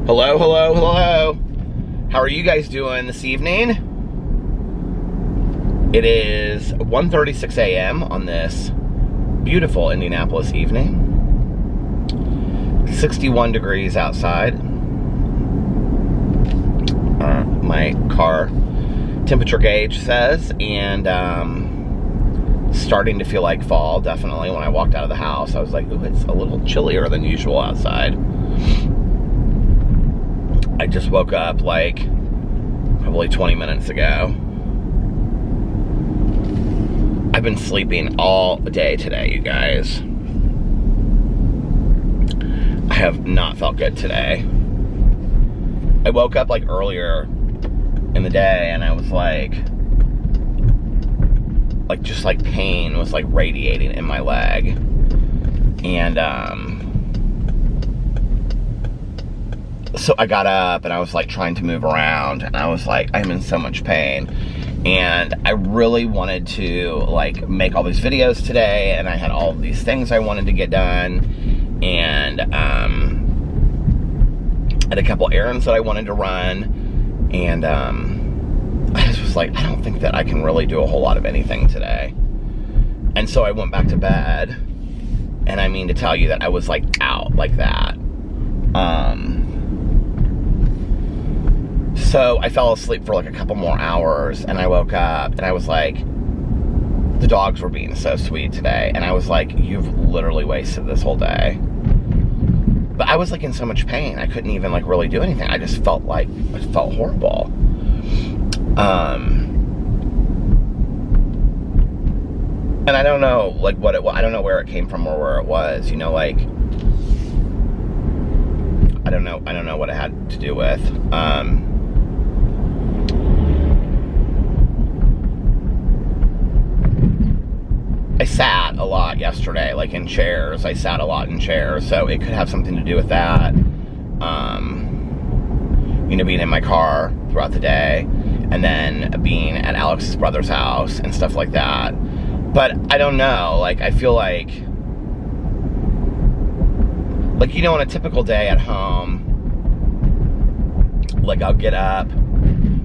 Hello, hello, hello. How are you guys doing this evening? It is 1:36 a.m. on this beautiful Indianapolis evening. 61 degrees outside. My car temperature gauge says, and starting to feel like fall. Definitely when I walked out of the house, I was like, ooh, it's a little chillier than usual outside. I just woke up like probably 20 minutes ago. I've been sleeping all day today, you guys. I have not felt good today. I woke up like earlier in the day and I was like just like pain was like radiating in my leg. And so I got up and I was like trying to move around and I was like, I'm in so much pain. And I really wanted to like make all these videos today, and I had all of these things I wanted to get done, and I had a couple errands that I wanted to run, and I just was like, I don't think that I can really do a whole lot of anything today. And so I went back to bed, and I mean to tell you that I was like out like that. So I fell asleep for like a couple more hours, and I woke up and I was like, the dogs were being so sweet today, and I was like, you've literally wasted this whole day. But I was like in so much pain, I couldn't even like really do anything. I just felt like, it felt horrible. And I don't know like what it was, I don't know where it came from or where it was, you know, like, I don't know what it had to do with. I sat a lot yesterday, like in chairs. I sat a lot in chairs, so it could have something to do with that. You know, being in my car throughout the day, and then being at Alex's brother's house and stuff like that. But I don't know, like, I feel like, you know, on a typical day at home, like, I'll get up, you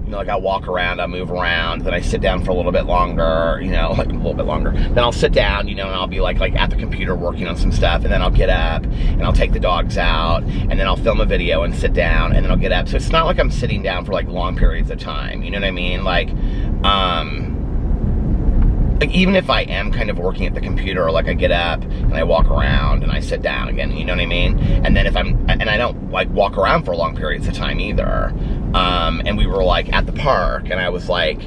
know, like, I'll walk around, I'll move around, then I sit down for a little bit longer, you know, like, a little bit longer. Then I'll sit down, you know, and I'll be, like, at the computer working on some stuff, and then I'll get up, and I'll take the dogs out, and then I'll film a video and sit down, and then I'll get up. So it's not like I'm sitting down for, like, long periods of time, you know what I mean? Like, even if I am kind of working at the computer, like I get up and I walk around and I sit down again, you know what I mean? And then and I don't like walk around for long periods of time either. And we were like at the park, and I was like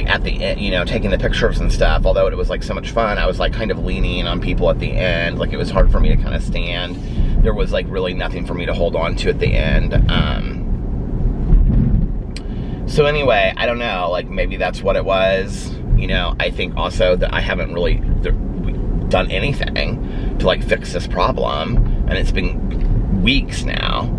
at the end, you know, taking the pictures and stuff. Although it was like so much fun, I was like kind of leaning on people at the end. Like it was hard for me to kind of stand. There was like really nothing for me to hold on to at the end. So anyway, I don't know, like maybe that's what it was. You know, I think also that I haven't really done anything to like fix this problem, and it's been weeks now.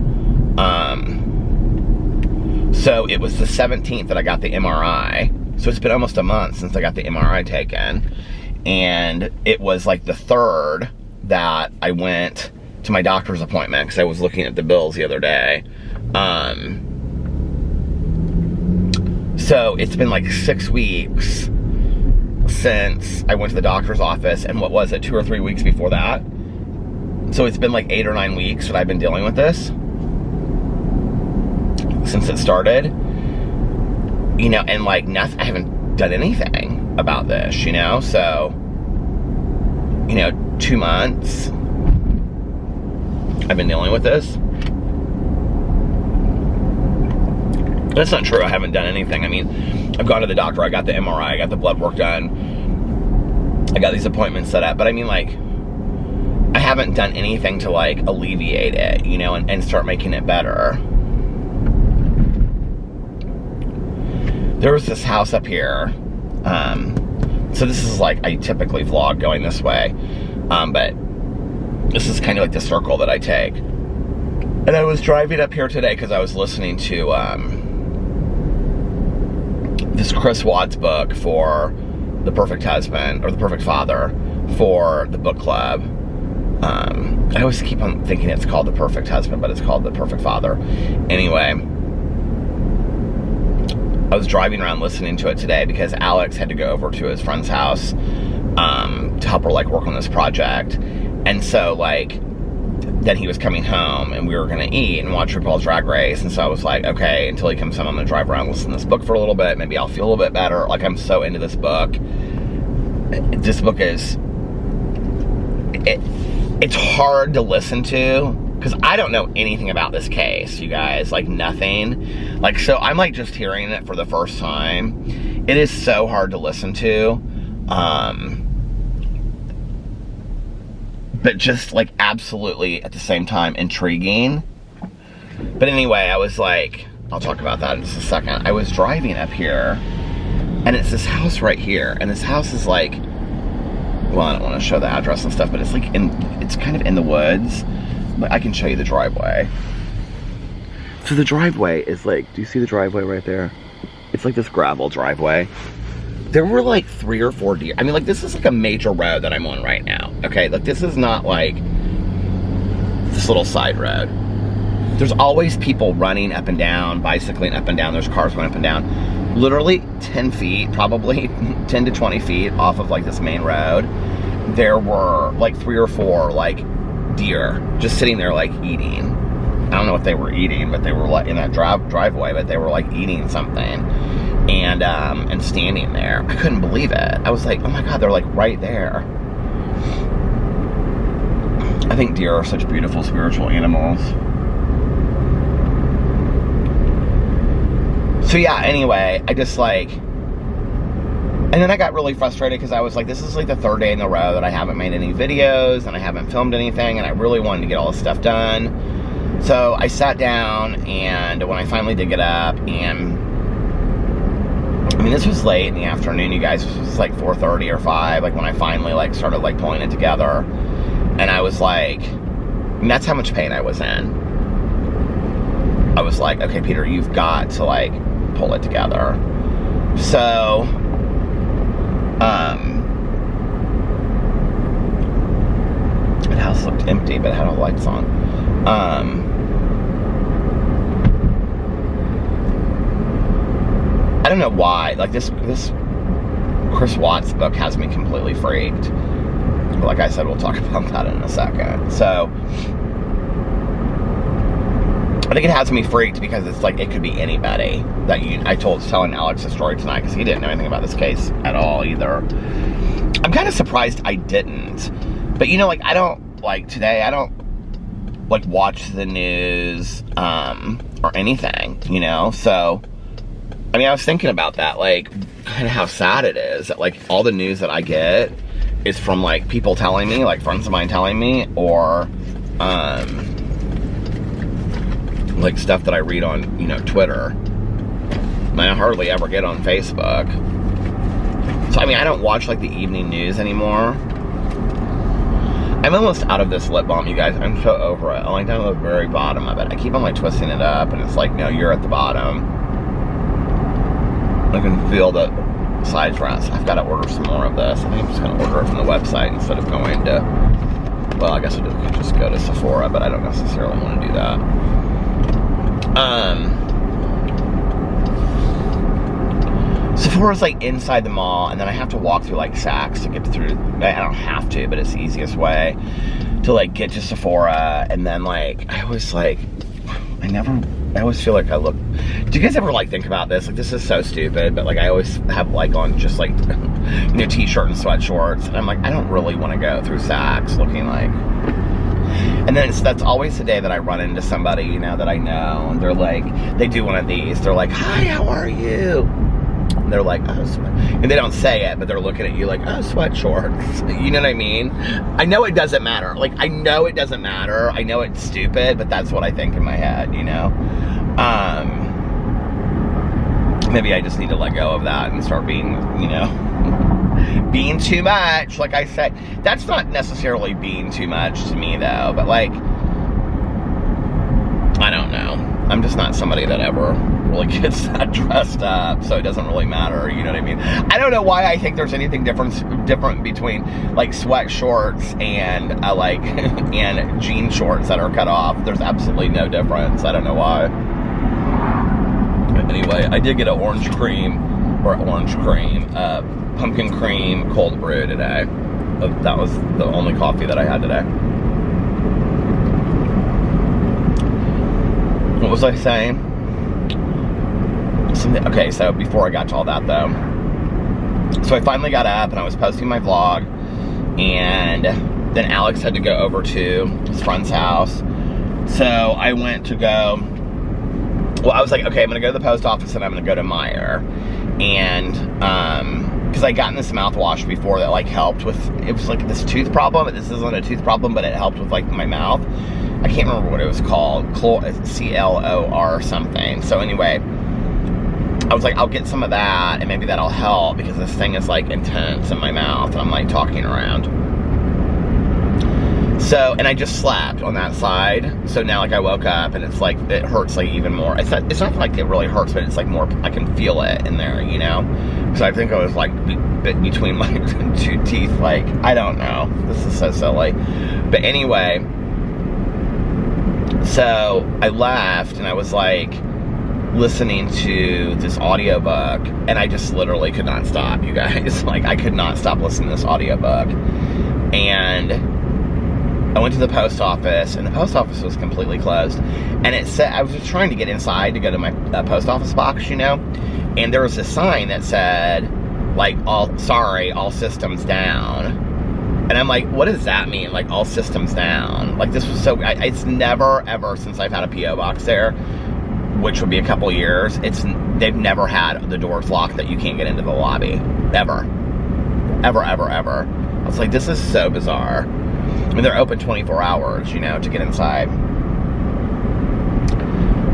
So it was the 17th that I got the MRI. So it's been almost a month since I got the MRI taken. And it was like the 3rd that I went to my doctor's appointment, because I was looking at the bills the other day. So it's been like 6 weeks since I went to the doctor's office, and what was it, 2 or 3 weeks before that? So it's been like 8 or 9 weeks that I've been dealing with this since it started, you know, and like nothing, I haven't done anything about this, you know. So, you know, 2 months I've been dealing with this. That's not true. I haven't done anything. I mean, I've gone to the doctor, I got the MRI, I got the blood work done, I got these appointments set up, but I mean, like, I haven't done anything to like alleviate it, you know, and start making it better. There was this house up here, so this is like, I typically vlog going this way, but this is kind of like the circle that I take. And I was driving up here today because I was listening to this Chris Watts book for The Perfect Husband, or The Perfect Father, for the book club. I always keep on thinking it's called The Perfect Husband, but it's called The Perfect Father. Anyway, I was driving around listening to it today because Alex had to go over to his friend's house to help her, like, work on this project. And so, like, then he was coming home and we were going to eat and watch RuPaul's Drag Race. And so I was like, okay, until he comes home, I'm going to drive around and listen to this book for a little bit. Maybe I'll feel a little bit better. Like, I'm so into this book. This book is... It's hard to listen to because I don't know anything about this case, you guys. Like, nothing. Like, so I'm, like, just hearing it for the first time. It is so hard to listen to. But just, like, absolutely at the same time intriguing. But anyway, I was like, I'll talk about that in just a second. I was driving up here, and it's this house right here. And this house is, like, well, I don't want to show the address and stuff, but it's, like, it's kind of in the woods. But I can show you the driveway. So the driveway is, like, do you see the driveway right there? It's, like, this gravel driveway. There were, like, 3 or 4 deer. I mean, like, this is, like, a major road that I'm on right now. Okay, like, this is not, like, this little side road. There's always people running up and down, bicycling up and down. There's cars going up and down. Literally 10 feet, probably 10 to 20 feet off of, like, this main road, there were, like, 3 or 4, like, deer just sitting there, like, eating. I don't know what they were eating, but they were, like, in that driveway, but they were, like, eating something. And standing there. I couldn't believe it. I was like, oh my God, they're, like, right there. I think deer are such beautiful spiritual animals. So yeah, anyway, I just, like, and then I got really frustrated because I was like, this is, like, the 3rd day in a row that I haven't made any videos and I haven't filmed anything, and I really wanted to get all this stuff done. So I sat down, and when I finally did get up, and I mean, this was late in the afternoon, you guys. This was like 4:30 or 5, like, when I finally, like, started, like, pulling it together. And I was like, and that's how much pain I was in. I was like, okay, Peter, you've got to, like, pull it together. So, the house looked empty, but it had all the lights on. I don't know why, like, this Chris Watts book has me completely freaked. But like I said, we'll talk about that in a second. So, I think it has me freaked because it's like, it could be anybody that I was telling Alex the story tonight because he didn't know anything about this case at all either. I'm kind of surprised I didn't. But, you know, like, I don't, like, today, I don't, like, watch the news, or anything, you know? So, I mean, I was thinking about that, like, kind of how sad it is that, like, all the news that I get is from, like, people telling me, like, friends of mine telling me, or, like, stuff that I read on, you know, Twitter. And I hardly ever get on Facebook. So, I mean, I don't watch, like, the evening news anymore. I'm almost out of this lip balm, you guys. I'm so over it. I'm, like, down to the very bottom of it. I keep on, like, twisting it up, and it's like, no, you're at the bottom. I can feel the sides rest. I've got to order some more of this. I think I'm just going to order it from the website instead of going to, well, I guess I could just go to Sephora, but I don't necessarily want to do that. Sephora's, like, inside the mall, and then I have to walk through, like, Saks to get through. I don't have to, but it's the easiest way to, like, get to Sephora. And then, like, I always, like, I always feel like I look, do you guys ever, like, think about this? Like, this is so stupid, but, like, I always have, like, on just, like, you know, t-shirt and sweatshorts, and I'm like, I don't really want to go through Saks looking like, and then that's always the day that I run into somebody, you know, that I know, and they're like, they do one of these, they're like, hi, how are you? And they're like, oh, and they don't say it, but they're looking at you like, oh, sweatshorts. You know what I mean? I know it doesn't matter. Like, I know it doesn't matter. I know it's stupid, but that's what I think in my head, you know? Maybe I just need to let go of that and start being, you know, being too much. Like I said, that's not necessarily being too much to me, though. But, like, I don't know. I'm just not somebody that ever really gets that dressed up, so it doesn't really matter, you know what I mean? I don't know why I think there's anything different between like sweat shorts and like and jean shorts that are cut off. There's absolutely no difference. I don't know why. But anyway, I did get an pumpkin cream cold brew today. That was the only coffee that I had today. What was I saying? Okay, so before I got to all that though, so I finally got up and I was posting my vlog, and then Alex had to go over to his friend's house. So I went to go, well, I was like, okay, I'm gonna go to the post office and I'm gonna go to Meijer. And because I gotten this mouthwash before that like helped with, it was like this tooth problem. This isn't a tooth problem, but it helped with like my mouth. I can't remember what it was called, C-L-O-R something. So anyway, I was like, I'll get some of that and maybe that'll help, because this thing is like intense in my mouth and I'm like talking around. So, and I just slept on that side. So now like I woke up and it's like, it hurts like even more. It's not like it really hurts, but it's like more, I can feel it in there, you know? So I think I was like bit between my two teeth, like, I don't know. This is so silly. But anyway, so I left and I was like listening to this audiobook, and I just literally could not stop, you guys. Like, I could not stop listening to this audiobook. And I went to the post office, and the post office was completely closed. And it said, I was just trying to get inside to go to my post office box, you know, and there was a sign that said, like, all systems down. And I'm like, what does that mean? Like, all systems down? Like, this was so, it's never, ever, since I've had a P.O. box there, which would be a couple years, they've never had the doors locked that you can't get into the lobby. Ever. Ever, ever, ever. I was like, this is so bizarre. I mean, they're open 24 hours, you know, to get inside.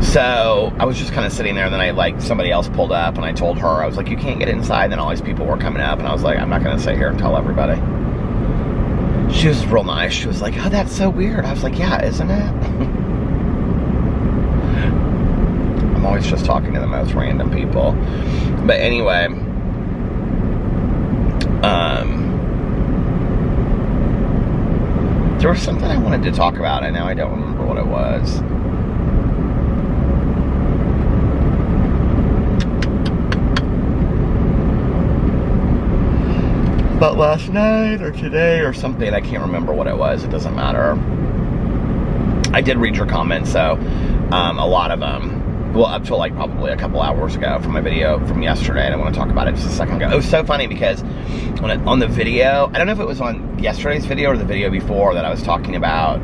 So I was just kind of sitting there, and then somebody else pulled up, and I told her, I was like, you can't get inside. And then all these people were coming up, and I was like, I'm not going to sit here and tell everybody. She was real nice. She was like, oh, that's so weird. I was like, yeah, isn't it? I'm always just talking to the most random people. But anyway, there was something I wanted to talk about, and now I don't remember what it was. But last night or today or something, I can't remember what it was. It doesn't matter. I did read your comments, so a lot of them, well, up till like probably a couple hours ago from my video from yesterday, and I want to talk about it just a second ago. It was so funny because on the video, I don't know if it was on yesterday's video or the video before, that I was talking about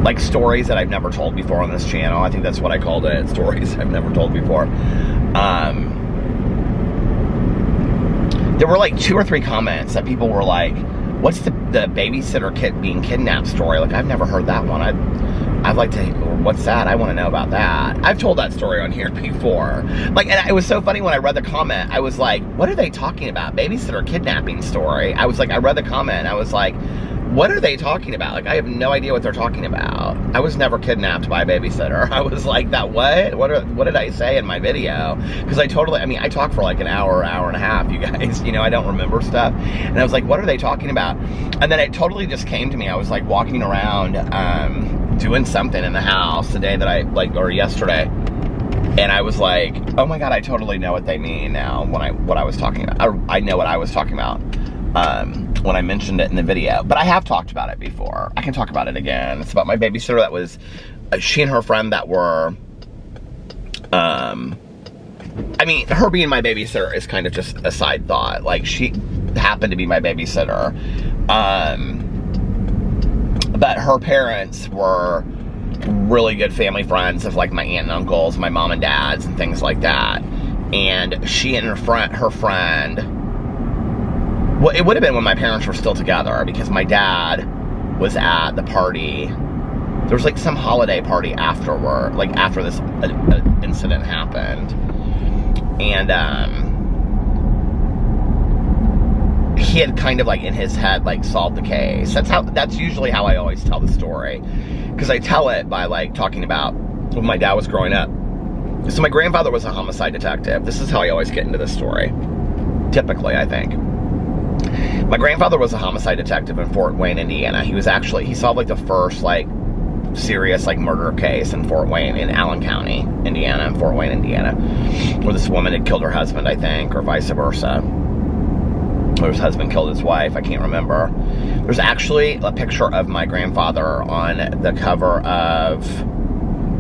like stories that I've never told before on this channel. I think that's what I called it, stories I've never told before. There were like 2 or 3 comments that people were like, what's the babysitter kid being kidnapped story? Like, I've never heard that one. I'd like to, or what's that? I want to know about that. I've told that story on here before. Like, and it was so funny when I read the comment, I was like, what are they talking about? Babysitter kidnapping story. I was like, I read the comment, and I was like, what are they talking about? Like, I have no idea what they're talking about. I was never kidnapped by a babysitter. I was like, that what? What did I say in my video? Because I talk for like an hour and a half, you guys. You know, I don't remember stuff. And I was like, what are they talking about? And then it totally just came to me. I was like walking around, doing something in the house the day that or yesterday. And I was like, oh my God, I totally know what they mean now what I was talking about. I know what I was talking about. When I mentioned it in the video, but I have talked about it before. I can talk about it again. It's about my babysitter that was, she and her friend that were, I mean, her being my babysitter is kind of just a side thought. Like, she happened to be my babysitter. But her parents were really good family friends of like my aunt and uncles, my mom and dad's, and things like that. And she and her friend, well, it would have been when my parents were still together, because my dad was at the party. There was like some holiday party afterward, like after this incident happened. And he had kind of like in his head like solved the case. That's usually how I always tell the story, because I tell it by like talking about when my dad was growing up. So my grandfather was a homicide detective. This is how I always get into this story, typically, I think. My grandfather was a homicide detective in Fort Wayne, Indiana. He solved like the first like serious like murder case in Fort Wayne, in Allen County, Indiana, in Fort Wayne, Indiana, where this woman had killed her husband, I think, or vice versa. Or his husband killed his wife, I can't remember. There's actually a picture of my grandfather on the cover of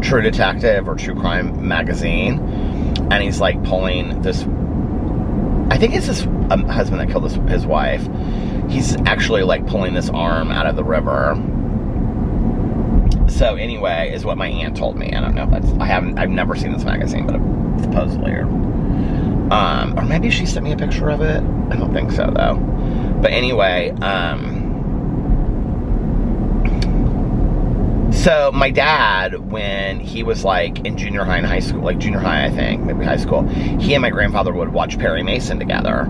True Detective or True Crime magazine, and he's like pulling this, I think it's his husband that killed his wife. He's actually like pulling this arm out of the river. So anyway, is what my aunt told me. I don't know if that's, I've never seen this magazine, but supposedly, or maybe she sent me a picture of it. I don't think so though. But anyway, so my dad, when he was like in junior high and high school, like junior high, I think, maybe high school, he and my grandfather would watch Perry Mason together,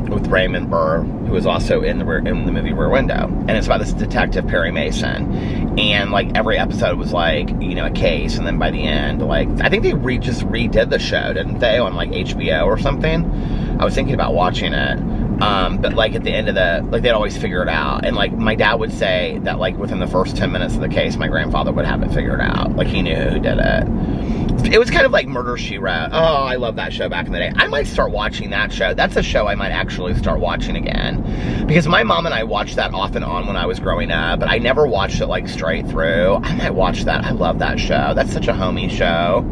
with Raymond Burr, who was also in the movie Rear Window. And it's about this detective, Perry Mason. And like every episode was like, you know, a case. And then by the end, like, I think they just redid the show, didn't they? On like HBO or something. I was thinking about watching it. But like at the end of like they'd always figure it out. And like my dad would say that like within the first 10 minutes of the case, my grandfather would have it figured out. Like he knew who did it. It was kind of like Murder, She Wrote. Oh, I love that show back in the day. I might start watching that show. That's a show I might actually start watching again. Because my mom and I watched that off and on when I was growing up, but I never watched it like straight through. I might watch that. I love that show. That's such a homey show.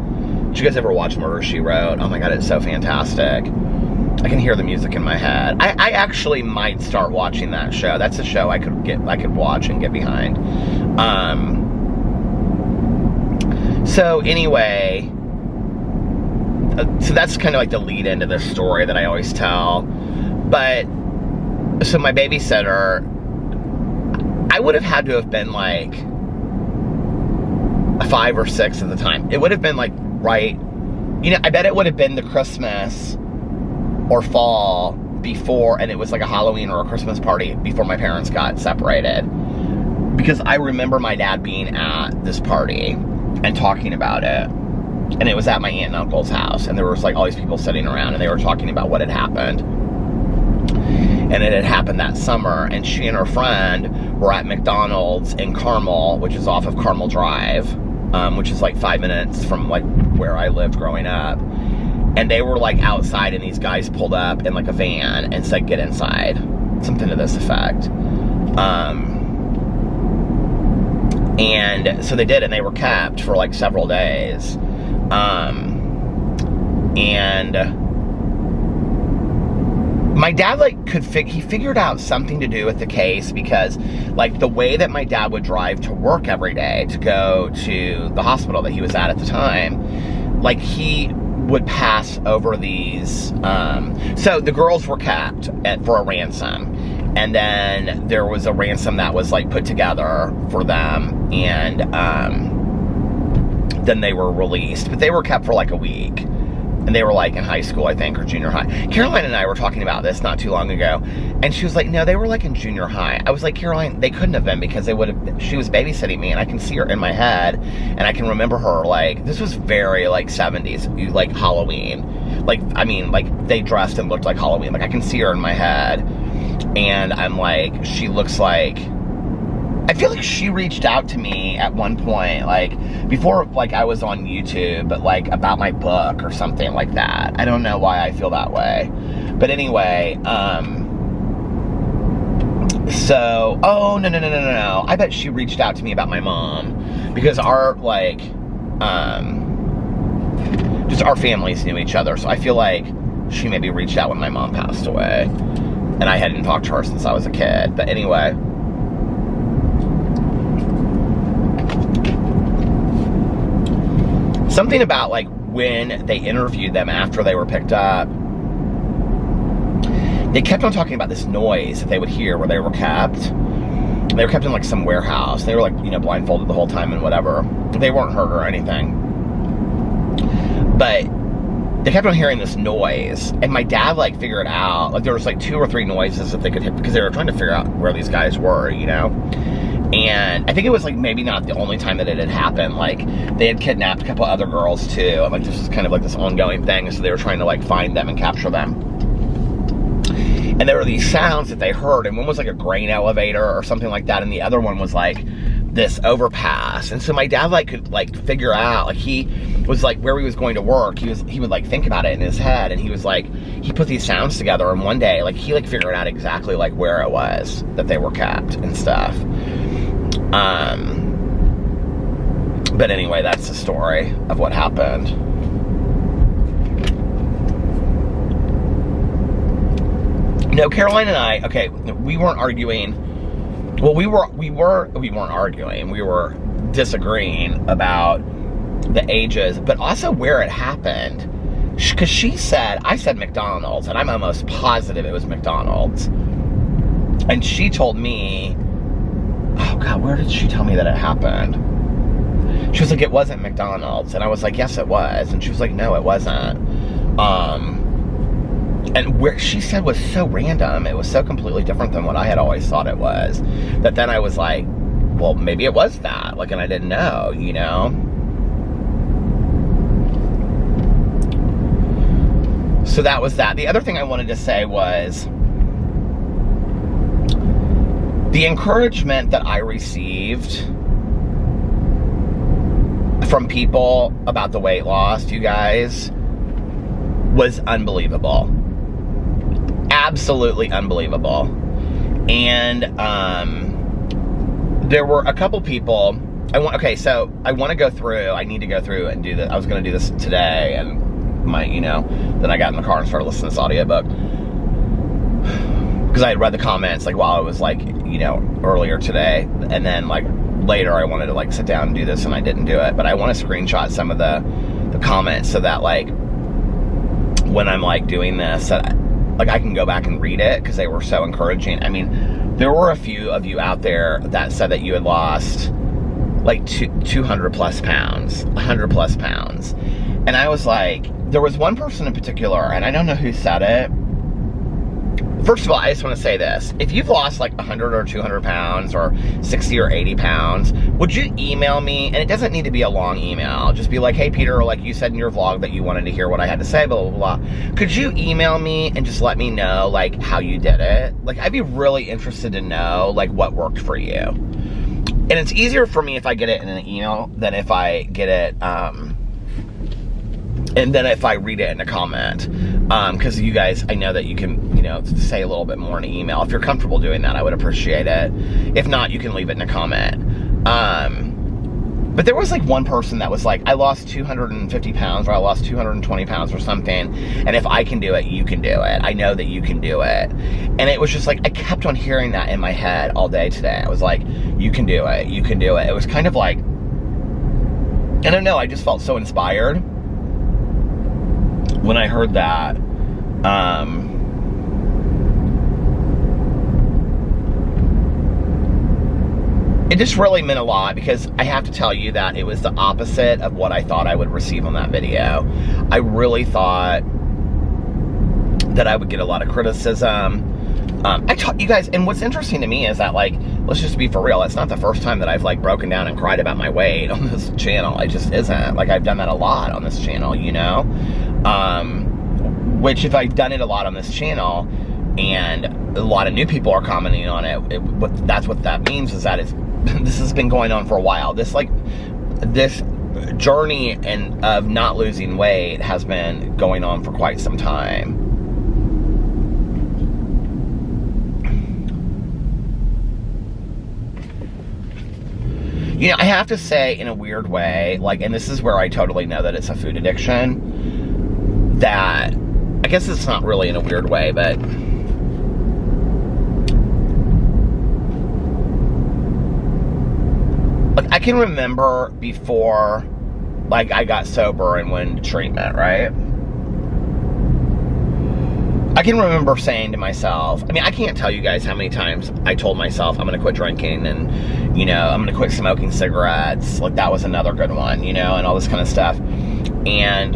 Did you guys ever watch Murder, She Wrote? Oh my God, it's so fantastic. I can hear the music in my head. I actually might start watching that show. That's a show I could watch and get behind. So anyway, so that's kind of like the lead into this story that I always tell. But so my babysitter, I would have had to have been like 5 or 6 at the time. It would have been like right, you know, I bet it would have been the Christmas or fall before, and it was like a Halloween or a Christmas party before my parents got separated. Because I remember my dad being at this party and talking about it. And it was at my aunt and uncle's house, and there was like all these people sitting around, and they were talking about what had happened. And it had happened that summer, and she and her friend were at McDonald's in Carmel, which is off of Carmel Drive, which is like 5 minutes from like where I lived growing up. And they were like outside, and these guys pulled up in like a van and said, "Get inside." Something to this effect. And so they did, and they were kept for like several days. And my dad like he figured out something to do with the case, because like the way that my dad would drive to work every day to go to the hospital that he was at the time, like he would pass over these, so the girls were kept for a ransom, and then there was a ransom that was like put together for them, and then they were released, but they were kept for like a week, and they were like in high school, I think, or junior high. Caroline and I were talking about this not too long ago, and she was like, no, they were like in junior high. I was like, Caroline, they couldn't have been, because she was babysitting me, and I can see her in my head, and I can remember her, like, this was very like 70s, like Halloween, like, I mean, like they dressed and looked like Halloween, like I can see her in my head, and I'm like, she looks like, I feel like she reached out to me at one point, like, before, like, I was on YouTube, but, like, about my book or something like that. I don't know why I feel that way. But anyway, so, oh, no. I bet she reached out to me about my mom, because our, like, just our families knew each other, so I feel like she maybe reached out when my mom passed away, and I hadn't talked to her since I was a kid. But anyway, something about like when they interviewed them after they were picked up, they kept on talking about this noise that they would hear where they were kept. They were kept in like some warehouse. They were like, you know, blindfolded the whole time and whatever. They weren't hurt or anything. But they kept on hearing this noise, and my dad like figured out, like there was like 2 or 3 noises that they could hit, because they were trying to figure out where these guys were, you know. And I think it was like maybe not the only time that it had happened. Like they had kidnapped a couple other girls too, and like this was kind of like this ongoing thing, so they were trying to like find them and capture them. And there were these sounds that they heard, and one was like a grain elevator or something like that, and the other one was like this overpass. And so my dad like could like figure out, like he was like where he was going to work, he would like think about it in his head, and he was like, he put these sounds together, and one day like he like figured out exactly like where it was that they were kept and stuff. But anyway, that's the story of what happened. No, Caroline and I, okay, we weren't arguing. Well, we weren't arguing. We were disagreeing about the ages, but also where it happened. Because I said McDonald's, and I'm almost positive it was McDonald's. And she told me, oh God, where did she tell me that it happened? She was like, it wasn't McDonald's. And I was like, yes, it was. And she was like, no, it wasn't. And where she said was so random. It was so completely different than what I had always thought it was. That then I was like, well, maybe it was that. Like, and I didn't know, you know? So that was that. The other thing I wanted to say was the encouragement that I received from people about the weight loss, you guys, was unbelievable. Absolutely unbelievable. And there were a couple people. So I want to go through. I need to go through and do this. I was going to do this today, and then I got in the car and started listening to this audiobook, because I had read the comments like while I was like, you know, earlier today, and then like later I wanted to like sit down and do this, and I didn't do it. But I want to screenshot some of the comments so that like when I'm like doing this, that like I can go back and read it, because they were so encouraging. I mean, there were a few of you out there that said that you had lost like 200 plus pounds, 100 plus pounds. And I was like, there was one person in particular, and I don't know who said it. First of all, I just want to say this. If you've lost like 100 or 200 pounds or 60 or 80 pounds, would you email me? And it doesn't need to be a long email. Just be like, hey, Peter, like you said in your vlog that you wanted to hear what I had to say, blah, blah, blah. Could you email me and just let me know like how you did it? Like, I'd be really interested to know like what worked for you. And it's easier for me if I get it in an email than if I get it, and then if I read it in a comment, because you guys, I know that you can, you know, say a little bit more in an email. If you're comfortable doing that, I would appreciate it. If not, you can leave it in a comment. But there was like one person that was like, I lost 250 pounds, or I lost 220 pounds or something, and if I can do it, you can do it. I know that you can do it. And it was just like, I kept on hearing that in my head all day today. I was like, you can do it, you can do it. It was kind of like, I don't know, I just felt so inspired when I heard that. It just really meant a lot, because I have to tell you that it was the opposite of what I thought I would receive on that video. I really thought that I would get a lot of criticism. You guys, and what's interesting to me is that, like, let's just be for real, it's not the first time that I've like broken down and cried about my weight on this channel. It just isn't. Like, I've done that a lot on this channel, you know? Which, if I've done it a lot on this channel and a lot of new people are commenting on it, that's what that means, is that this has been going on for a while. This journey of not losing weight has been going on for quite some time. You know, I have to say, in a weird way, like, and this is where I totally know that it's a food addiction, that, I guess it's not really in a weird way, but like, I can remember before, like, I got sober and went into treatment, right? I can remember saying to myself, I mean, I can't tell you guys how many times I told myself I'm gonna quit drinking, and, you know, I'm gonna quit smoking cigarettes. Like, that was another good one, you know, and all this kind of stuff. And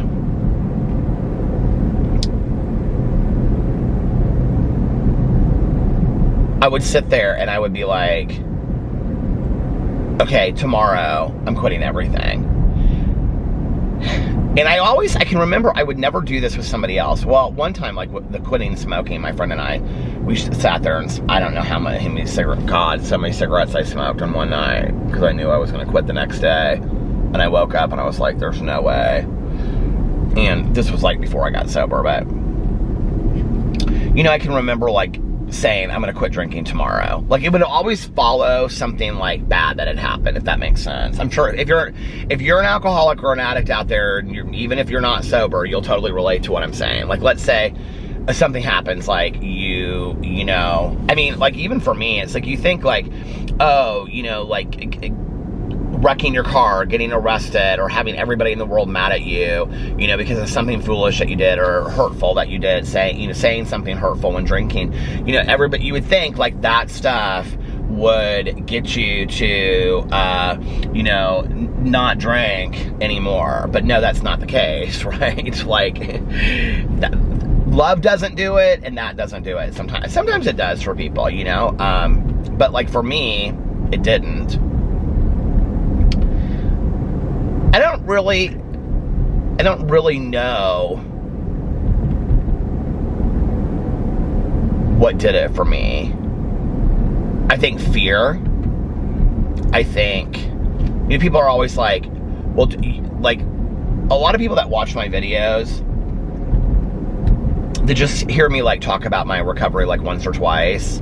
I would sit there and I would be like, okay, tomorrow I'm quitting everything. And I can remember I would never do this with somebody else. Well, one time, like the quitting smoking, my friend and I, we sat there and I don't know how many cigarettes, God, so many cigarettes I smoked on one night because I knew I was going to quit the next day. And I woke up and I was like, there's no way. And this was like before I got sober, but you know, I can remember like saying I'm gonna quit drinking tomorrow. Like it would always follow something like bad that had happened, if that makes sense. I'm sure if you're an alcoholic or an addict out there, and even if you're not sober, you'll totally relate to what I'm saying. Like let's say something happens, like you know, I mean, like even for me, it's like you think like, oh, you know, like wrecking your car, getting arrested, or having everybody in the world mad at you, you know, because of something foolish that you did or hurtful that you did, saying something hurtful when drinking, you know, everybody, you would think like that stuff would get you to, you know, not drink anymore. But no, that's not the case, right? Like, love doesn't do it, and that doesn't do it. Sometimes it does for people, you know, but like for me, it didn't. I don't really know what did it for me. I think fear. I think, you know, people are always like, well, like a lot of people that watch my videos, they just hear me like talk about my recovery like once or twice.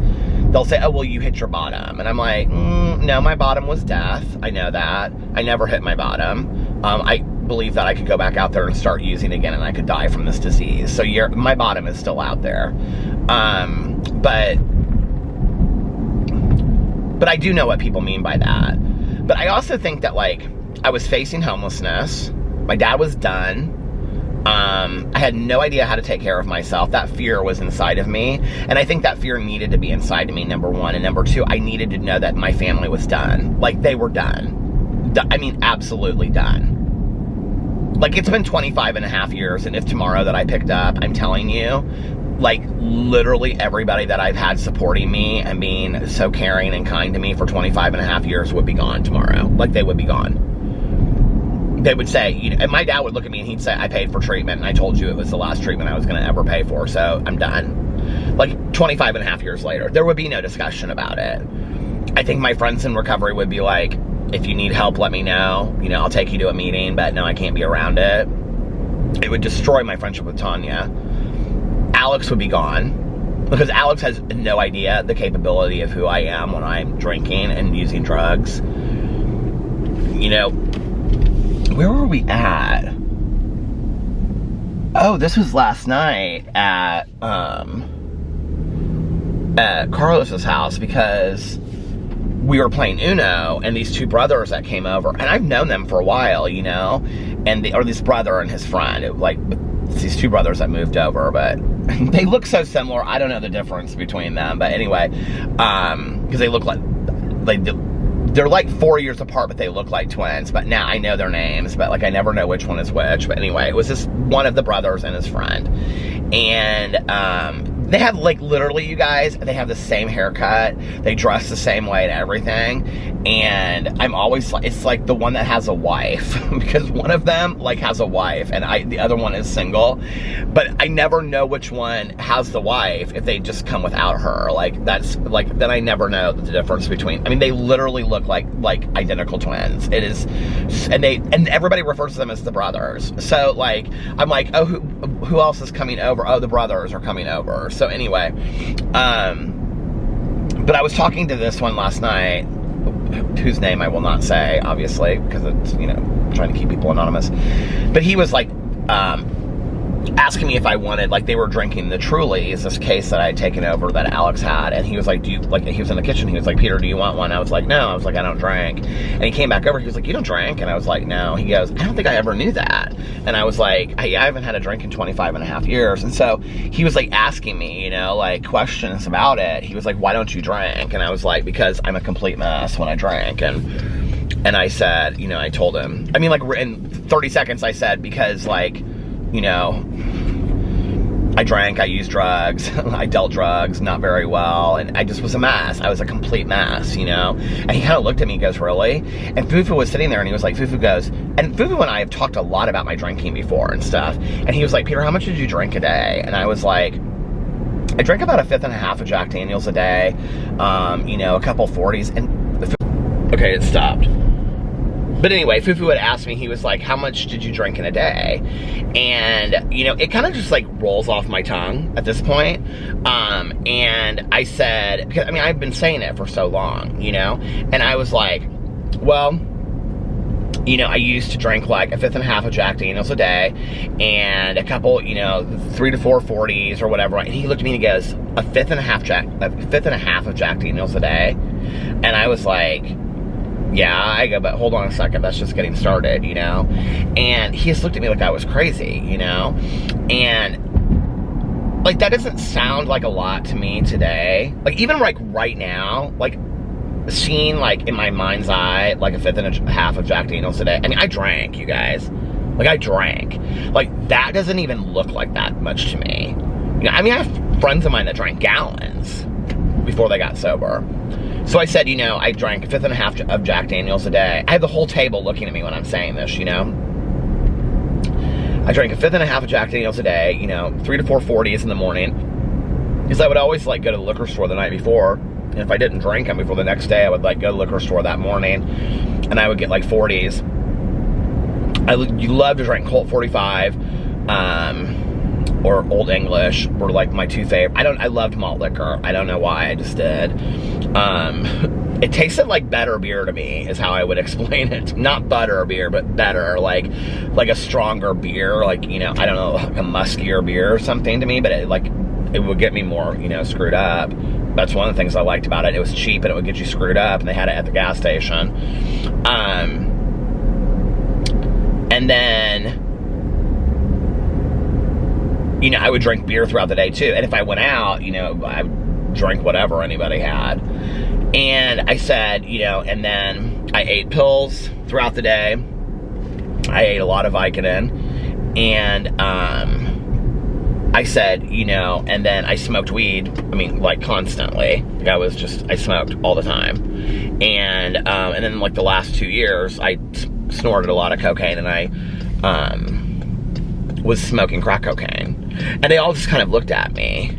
They'll say, oh, well, you hit your bottom. And I'm like, no, my bottom was death. I know that. I never hit my bottom. I believe that I could go back out there and start using again and I could die from this disease. So my bottom is still out there. But I do know what people mean by that. But I also think that, like, I was facing homelessness. My dad was done. I had no idea how to take care of myself. That fear was inside of me. And I think that fear needed to be inside of me, number one. And number two, I needed to know that my family was done. Like, they were done. I mean, absolutely done. Like, it's been 25 and a half years. And if tomorrow that I picked up, I'm telling you, like, literally everybody that I've had supporting me and being so caring and kind to me for 25 and a half years would be gone tomorrow. Like, they would be gone. They would say, you know, and my dad would look at me and he'd say, I paid for treatment, and I told you it was the last treatment I was going to ever pay for, so I'm done. Like, 25 and a half years later, there would be no discussion about it. I think my friends in recovery would be like, if you need help, let me know. You know, I'll take you to a meeting, but no, I can't be around it. It would destroy my friendship with Tanya. Alex would be gone, because Alex has no idea the capability of who I am when I'm drinking and using drugs. You know, where were we at? Oh, this was last night at Carlos's house, because we were playing Uno, and these two brothers that came over, and I've known them for a while, you know, or this brother and his friend, these two brothers that moved over, but they look so similar. I don't know the difference between them, but anyway, because they look like, they're like 4 years apart, but they look like twins. But now I know their names, but like I never know which one is which. But anyway, it was just one of the brothers and his friend. And they have, like, literally, you guys, they have the same haircut. They dress the same way and everything. And I'm always like, it's like the one that has a wife, because one of them like has a wife and the other one is single. But I never know which one has the wife if they just come without her. Like, that's like, then I never know the difference between, I mean, they literally look like identical twins. It is, and everybody refers to them as the brothers. So like, I'm like, oh, who else is coming over? Oh, the brothers are coming over. So anyway, but I was talking to this one last night, whose name I will not say, obviously, because it's, you know, trying to keep people anonymous. But he was like, asking me if I wanted, like, they were drinking the Trulies, this case that I had taken over that Alex had, and he was like, he was in the kitchen, he was like, Peter, do you want one? I was like, no. I was like, I don't drink. And he came back over, he was like, you don't drink? And I was like, no. He goes, I don't think I ever knew that. And I was like, I haven't had a drink in 25 and a half years. And so he was like asking me, you know, like, questions about it. He was like, why don't you drink? And I was like, because I'm a complete mess when I drink. And I said, you know, I told him, I mean, like, in 30 seconds I said, because, like, you know, I drank, I used drugs, I dealt drugs, not very well, and I just was a mess. I was a complete mess, you know? And he kind of looked at me and goes, really? And Fufu was sitting there and he was like, Fufu goes, and Fufu and I have talked a lot about my drinking before and stuff, and he was like, Peter, how much did you drink a day? And I was like, I drank about 1.5 fifths of Jack Daniels a day, you know, a couple 40s, and okay, it stopped. But anyway, Fufu had asked me, he was like, how much did you drink in a day? And, you know, it kind of just like rolls off my tongue at this point. And I said, because I mean, I've been saying it for so long, you know? And I was like, well, you know, I used to drink like 1.5 fifths of Jack Daniels a day and a couple, you know, 3 to 4 40s or whatever. And he looked at me and he goes, 1.5 fifths of Jack Daniels a day. And I was like, yeah, I go, but hold on a second, that's just getting started, you know? And he just looked at me like I was crazy, you know? And, like, that doesn't sound like a lot to me today. Like, even, like, right now, like, seeing, like, in my mind's eye, like, 1.5 fifths of Jack Daniels a day. I mean, I drank, you guys. Like, I drank. Like, that doesn't even look like that much to me. You know, I mean, I have friends of mine that drank gallons before they got sober. So I said, you know, I drank 1.5 fifths of Jack Daniels a day. I have the whole table looking at me when I'm saying this, you know. I drank 1.5 fifths of Jack Daniels a day, you know, 3 to 4 40s in the morning. Because I would always, like, go to the liquor store the night before. And if I didn't drink them before the next day, I would, like, go to the liquor store that morning. And I would get, like, 40s. You love to drink Colt 45. Or Old English were like my two favorite. I loved malt liquor. I don't know why, I just did. It tasted like better beer to me, is how I would explain it. Not butter beer, but better, like a stronger beer, like, you know, I don't know, like a muskier beer or something to me, but it would get me more, you know, screwed up. That's one of the things I liked about it. It was cheap and it would get you screwed up, and they had it at the gas station. And then, you know, I would drink beer throughout the day too. And if I went out, you know, I would drink whatever anybody had. And I said, you know, and then I ate pills throughout the day. I ate a lot of Vicodin. And I said, you know, and then I smoked weed. I mean, like, constantly. Like, I smoked all the time. And then, like, the last 2 years, I snorted a lot of cocaine, and I was smoking crack cocaine. And they all just kind of looked at me.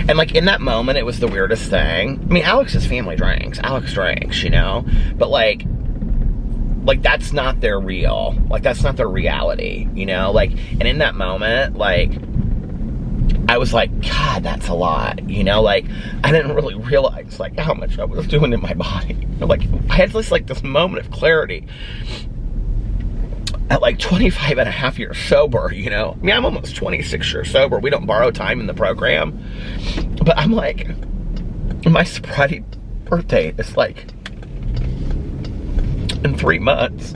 And, like, in that moment, it was the weirdest thing. I mean, Alex's family drinks. Alex drinks, you know? But, like, that's not their real. Like, that's not their reality, you know? Like, and in that moment, like, I was like, God, that's a lot, you know? Like, I didn't really realize, like, how much I was doing in my body. Like, I had this, like, this moment of clarity at like 25 and a half years sober, you know? I mean, I'm almost 26 years sober. We don't borrow time in the program. But I'm like, my sobriety birthday is like in 3 months.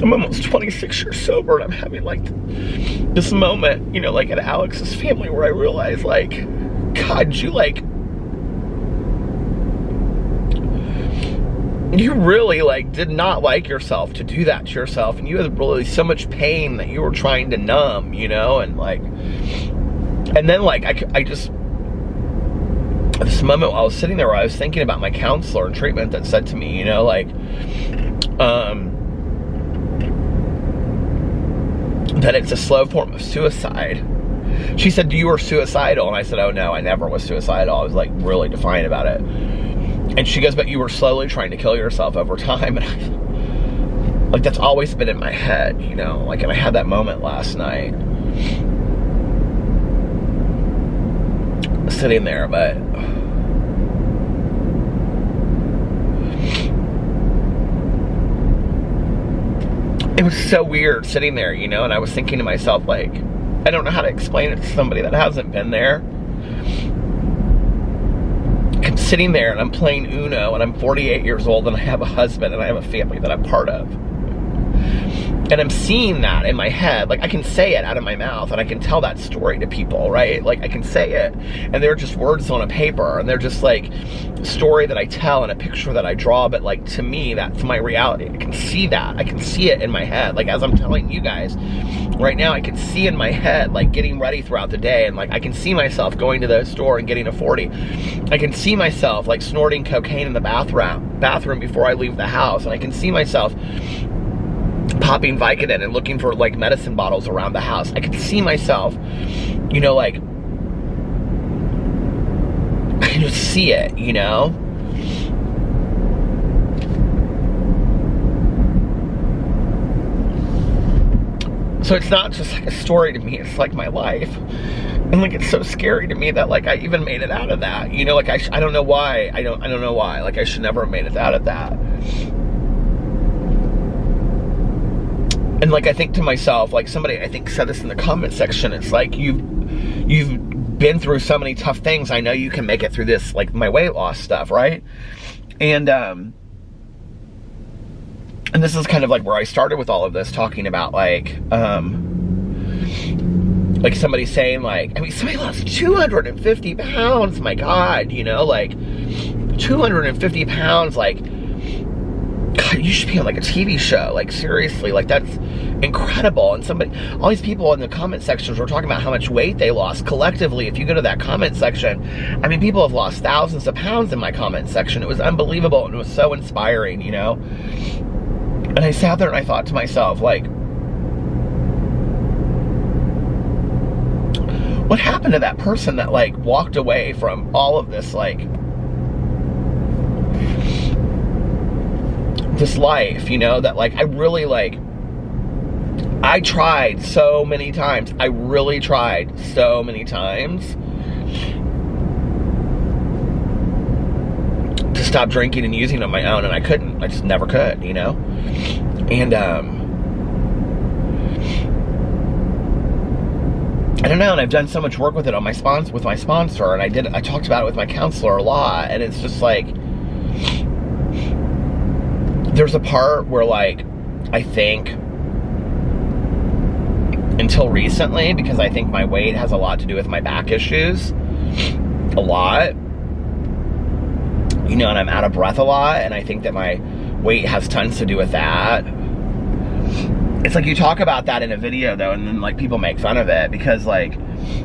I'm almost 26 years sober, and I'm having like this moment, you know, like at Alex's family, where I realize, like, God, you really, like, did not like yourself to do that to yourself, and you had really so much pain that you were trying to numb, you know? And like, and then, like, I just, at this moment while I was sitting there, I was thinking about my counselor in treatment that said to me, you know, like, that it's a slow form of suicide. She said, you were suicidal? And I said, oh no, I never was suicidal. I was, like, really defiant about it. And she goes, but you were slowly trying to kill yourself over time. And I, like, that's always been in my head, you know? Like, and I had that moment last night, sitting there, but it was so weird sitting there, you know? And I was thinking to myself, like, I don't know how to explain it to somebody that hasn't been there. I'm sitting there and I'm playing Uno, and I'm 48 years old, and I have a husband, and I have a family that I'm part of. And I'm seeing that in my head. Like, I can say it out of my mouth, and I can tell that story to people, right? Like, I can say it, and they're just words on a paper, and they're just like a story that I tell and a picture that I draw. But like, to me, that's my reality. I can see that. I can see it in my head. Like, as I'm telling you guys right now, I can see in my head, like, getting ready throughout the day, and like, I can see myself going to the store and getting a 40. I can see myself like snorting cocaine in the bathroom before I leave the house, and I can see myself popping Vicodin and looking for like medicine bottles around the house. I can see myself, you know, like, I can just see it, you know? So it's not just like a story to me, it's like my life. And like, it's so scary to me that like I even made it out of that, you know? Like, I don't know why, I don't know why, like, I should never have made it out of that. And like, I think to myself, like, somebody I think said this in the comment section, it's like, you've been through so many tough things, I know you can make it through this, like my weight loss stuff, right? And this is kind of like where I started with all of this, talking about like somebody saying like, I mean, somebody lost 250 pounds, my God, you know, like 250 pounds, like, God, you should be on like a TV show, like, seriously, like, that's incredible. And all these people in the comment sections were talking about how much weight they lost collectively. If you go to that comment section, I mean, people have lost thousands of pounds in my comment section. It was unbelievable, and it was so inspiring, you know? And I sat there and I thought to myself, like, what happened to that person that like walked away from all of this, like, this life, you know, that like, I really like, I tried so many times. I really tried so many times to stop drinking and using on my own, and I couldn't. I just never could, you know? And I don't know, and I've done so much work with it on my with my sponsor, and I talked about it with my counselor a lot, and it's just like, there's a part where like, I think, until recently, because I think my weight has a lot to do with my back issues, a lot, you know, and I'm out of breath a lot, and I think that my weight has tons to do with that. It's like, you talk about that in a video though, and then like people make fun of it, because like,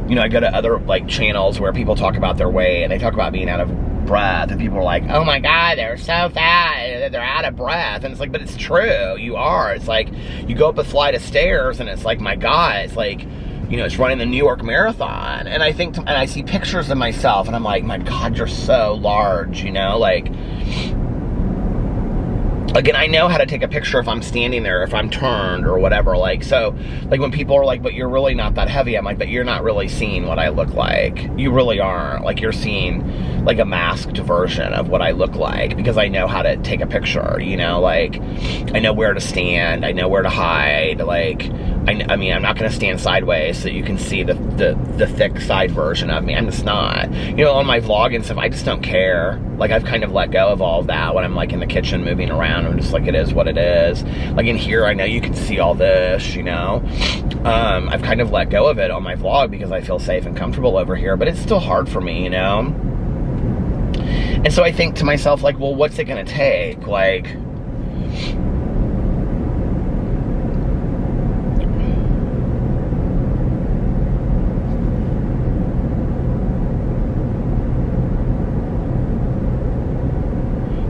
you know, I go to other like channels where people talk about their weight, and they talk about being out of breath, and people are like, oh my God, they're so fat, they're out of breath. And it's like, but it's true, you are. It's like, you go up a flight of stairs, and it's like, my God, it's like, you know, it's running the New York Marathon. And I think, and I see pictures of myself, and I'm like, my God, you're so large, you know, like, again, I know how to take a picture if I'm standing there, if I'm turned or whatever, like, so, like, when people are like, but you're really not that heavy, I'm like, but you're not really seeing what I look like. You really aren't. Like, you're seeing, like, a masked version of what I look like, because I know how to take a picture, you know, like, I know where to stand, I know where to hide, like, I mean, I'm not going to stand sideways so you can see the thick side version of me. I'm just not. You know, on my vlog and stuff, I just don't care. Like, I've kind of let go of all of that when I'm, like, in the kitchen moving around. I'm just like, it is what it is. Like, in here, I know you can see all this, you know. I've kind of let go of it on my vlog because I feel safe and comfortable over here. But it's still hard for me, you know. And so I think to myself, like, well, what's it going to take? Like,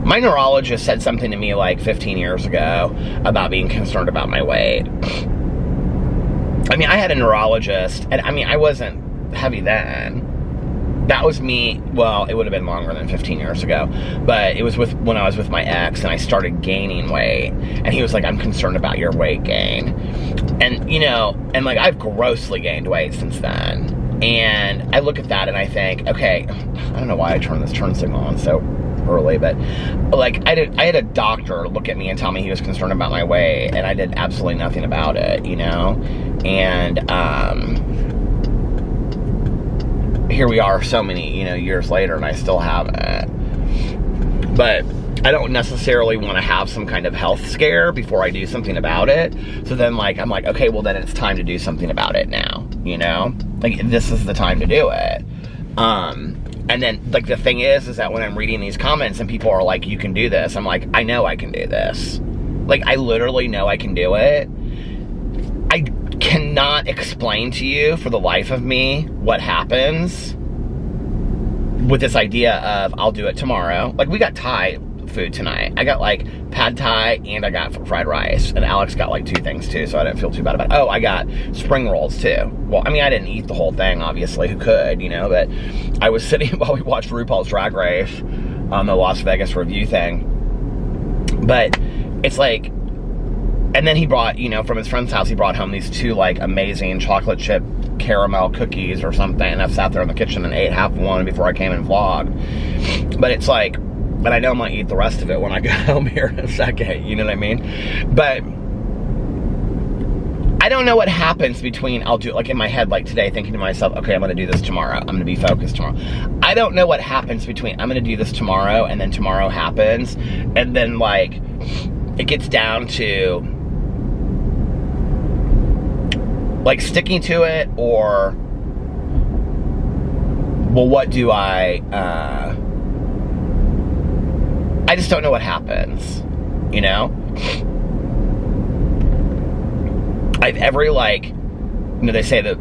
my neurologist said something to me like 15 years ago about being concerned about my weight. I mean, I had a neurologist, and I mean, I wasn't heavy then. That was me, well, it would have been longer than 15 years ago, but it was when I was with my ex, and I started gaining weight, and he was like, I'm concerned about your weight gain. And, you know, and like, I've grossly gained weight since then. And I look at that and I think, okay, I don't know why I turned this turn signal on so early, but like, I had a doctor look at me and tell me he was concerned about my weight, and I did absolutely nothing about it, you know. And here we are so many, you know, years later, and I still haven't. But I don't necessarily want to have some kind of health scare before I do something about it. So then like, I'm like, okay, well then it's time to do something about it now, you know? Like, this is the time to do it. And then, like, the thing is that when I'm reading these comments and people are like, you can do this, I'm like, I know I can do this. Like, I literally know I can do it. I cannot explain to you for the life of me what happens with this idea of I'll do it tomorrow. Like, we got Thai food tonight. I got like pad Thai and I got fried rice, and Alex got like 2 things too, so I didn't feel too bad about it. Oh, I got spring rolls too. Well, I mean, I didn't eat the whole thing, obviously, who could, you know, but I was sitting while we watched RuPaul's Drag Race on the Las Vegas review thing. But it's like, and then he brought, you know, from his friend's house, he brought home these 2 like amazing chocolate chip caramel cookies or something, and I sat there in the kitchen and ate half one before I came and vlogged. But it's like, but I know I'm gonna eat the rest of it when I get home here in a second, you know what I mean? But I don't know what happens between, I'll do it like in my head, like today, thinking to myself, okay, I'm gonna do this tomorrow, I'm gonna be focused tomorrow. I don't know what happens between, I'm gonna do this tomorrow, and then tomorrow happens, and then like, it gets down to like sticking to it, or, well, what do I just don't know what happens, you know? I've every, like, you know, they say that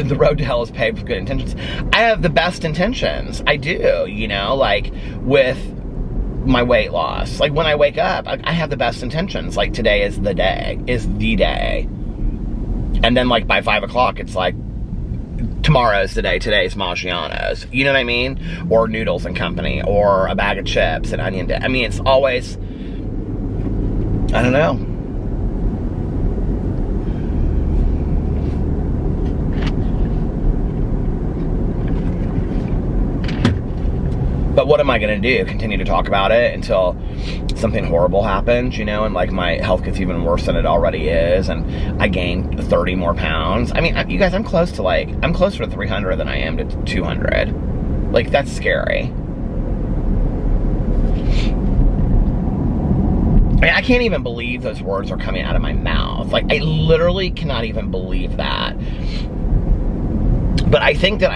the road to hell is paved with good intentions. I have the best intentions. I do, you know, like, with my weight loss. Like, when I wake up, I have the best intentions. Like, today is the day. And then, like, by 5 o'clock, it's like, tomorrow's the day, today's Maggiano's. You know what I mean? Or Noodles and Company, or a bag of chips and onion dip. I mean, it's always, I don't know. But what am I gonna do? Continue to talk about it until something horrible happens, you know, and like my health gets even worse than it already is, and I gain 30 more pounds. I mean, you guys, I'm closer to 300 than I am to 200. Like, that's scary. I mean, I can't even believe those words are coming out of my mouth. Like, I literally cannot even believe that. But I think that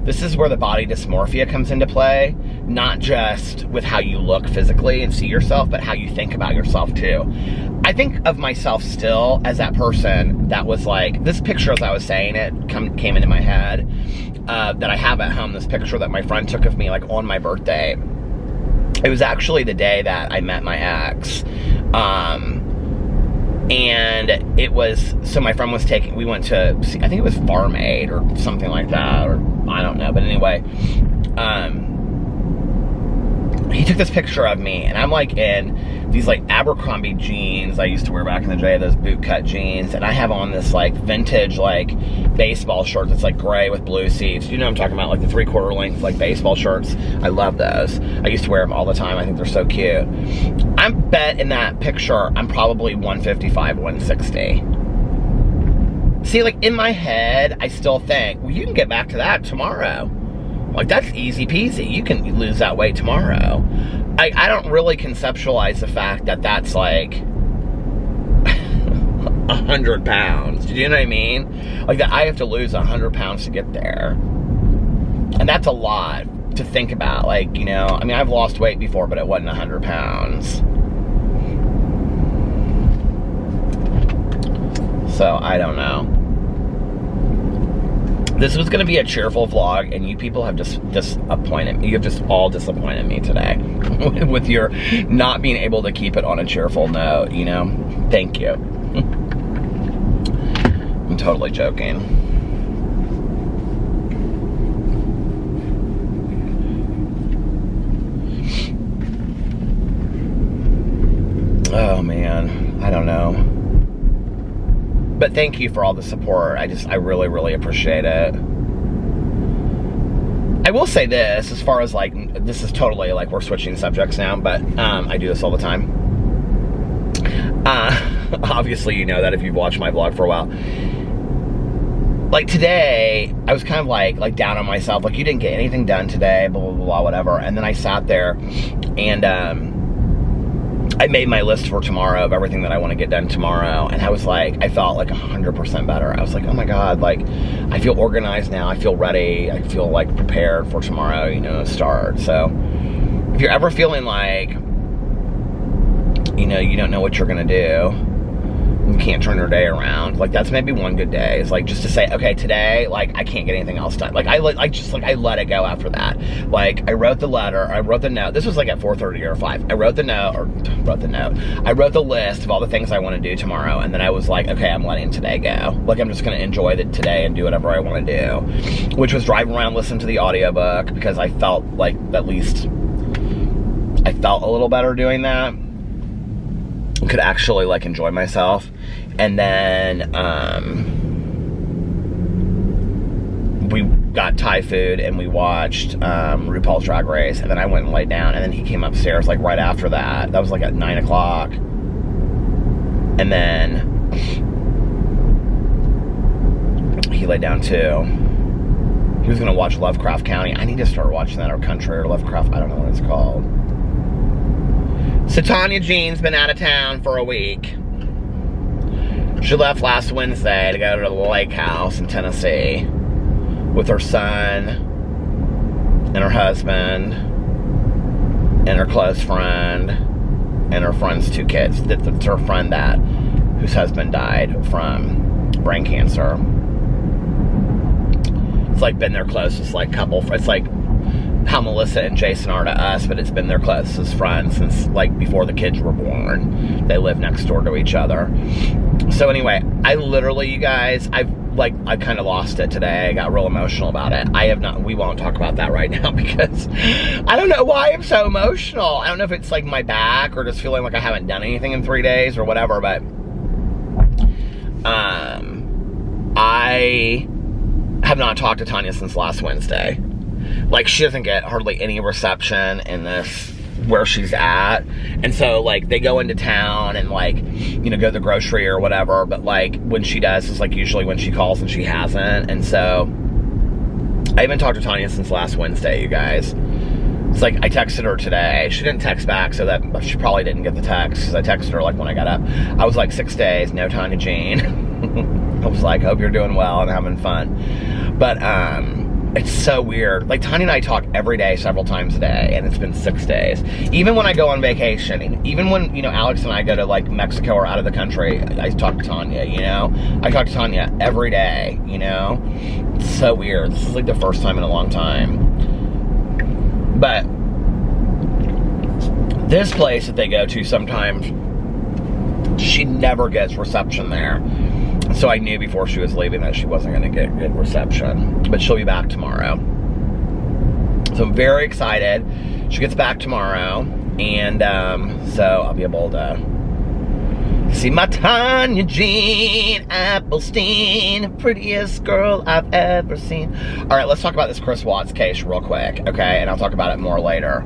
this is where the body dysmorphia comes into play, not just with how you look physically and see yourself, but how you think about yourself too. I think of myself still as that person that was like, this picture, as I was saying it, came into my head, that I have at home, this picture that my friend took of me, like, on my birthday. It was actually the day that I met my ex. And it was, so my friend was we went to see, I think it was Farm Aid or something like that, or I don't know, but anyway, he took this picture of me, and I'm like in these like Abercrombie jeans I used to wear back in the day, those boot cut jeans, and I have on this like vintage like baseball shirt that's like gray with blue seats. You know what I'm talking about, like the 3/4 length like baseball shirts. I love those. I used to wear them all the time. I think they're so cute. I bet in that picture I'm probably 155, 160. See, like, in my head, I still think, well, you can get back to that tomorrow. Like, that's easy peasy. You can lose that weight tomorrow. I don't really conceptualize the fact that that's like 100 pounds. Do you know what I mean? Like, that I have to lose 100 pounds to get there. And that's a lot to think about. Like, you know, I mean, I've lost weight before, but it wasn't 100 pounds. So, I don't know. This was going to be a cheerful vlog, and you people have just disappointed me. You have just all disappointed me today with your not being able to keep it on a cheerful note, you know? Thank you. I'm totally joking. Oh, man. I don't know. But thank you for all the support. I really, really appreciate it. I will say this, as far as like, this is totally like, we're switching subjects now, but I do this all the time. Obviously, you know that if you've watched my vlog for a while. Like today, I was kind of like down on myself, like, you didn't get anything done today, blah, blah, blah, whatever. And then I sat there and I made my list for tomorrow of everything that I want to get done tomorrow, and I was like, I felt like 100% better. I was like, oh my God, like, I feel organized now. I feel ready. I feel like prepared for tomorrow, you know, to start. So if you're ever feeling like, you know, you don't know what you're going to do, you can't turn your day around, like, that's maybe one good day, is like just to say, okay, today, like, I can't get anything else done. Like, I let it go after that. Like, I wrote the letter, I wrote the note. This was like at 4:30 or 5. I wrote the note. I wrote the list of all the things I want to do tomorrow, and then I was like, okay, I'm letting today go. Like, I'm just going to enjoy the today and do whatever I want to do, which was drive around, listen to the audiobook, because I felt like, at least I felt a little better doing that. Could actually, like, enjoy myself. And then we got Thai food and we watched RuPaul's Drag Race, and then I went and laid down, and then he came upstairs like right after that. That was like at 9 o'clock. And then he laid down too. He was gonna watch Lovecraft County. I need to start watching that, or Country, or Lovecraft, I don't know what it's called. So Tanya Jean's been out of town for a week. She left last Wednesday to go to the lake house in Tennessee with her son and her husband and her close friend and her friend's 2 kids. That's her friend whose husband died from brain cancer. It's like been their closest like couple. It's like how Melissa and Jason are to us, but it's been their closest friends since like before the kids were born. They live next door to each other. So anyway, I literally, you guys, I kind of lost it today. I got real emotional about it. We won't talk about that right now, because I don't know why I'm so emotional. I don't know if it's like my back or just feeling like I haven't done anything in 3 days or whatever, but I have not talked to Tanya since last Wednesday. Like, she doesn't get hardly any reception in this, where she's at. And so, like, they go into town and, like, you know, go to the grocery or whatever. But, like, when she does, it's, like, usually when she calls and she hasn't. And so, I haven't talked to Tanya since last Wednesday, you guys. It's like, I texted her today. She didn't text back, so that she probably didn't get the text, because I texted her, like, when I got up. I was like, 6 days, no Tanya Jean. I was like, hope you're doing well and having fun. But, it's so weird. Like, Tanya and I talk every day, several times a day, and it's been 6 days. Even when I go on vacation, even when, you know, Alex and I go to, like, Mexico or out of the country, I talk to Tanya, you know? I talk to Tanya every day, you know? It's so weird. This is, like, the first time in a long time. But this place that they go to sometimes, she never gets reception there. So I knew before she was leaving that she wasn't going to get good reception. But she'll be back tomorrow. So I'm very excited. She gets back tomorrow. And so I'll be able to see my Tanya Jean Applestein, prettiest girl I've ever seen. All right, let's talk about this Chris Watts case real quick, okay? And I'll talk about it more later.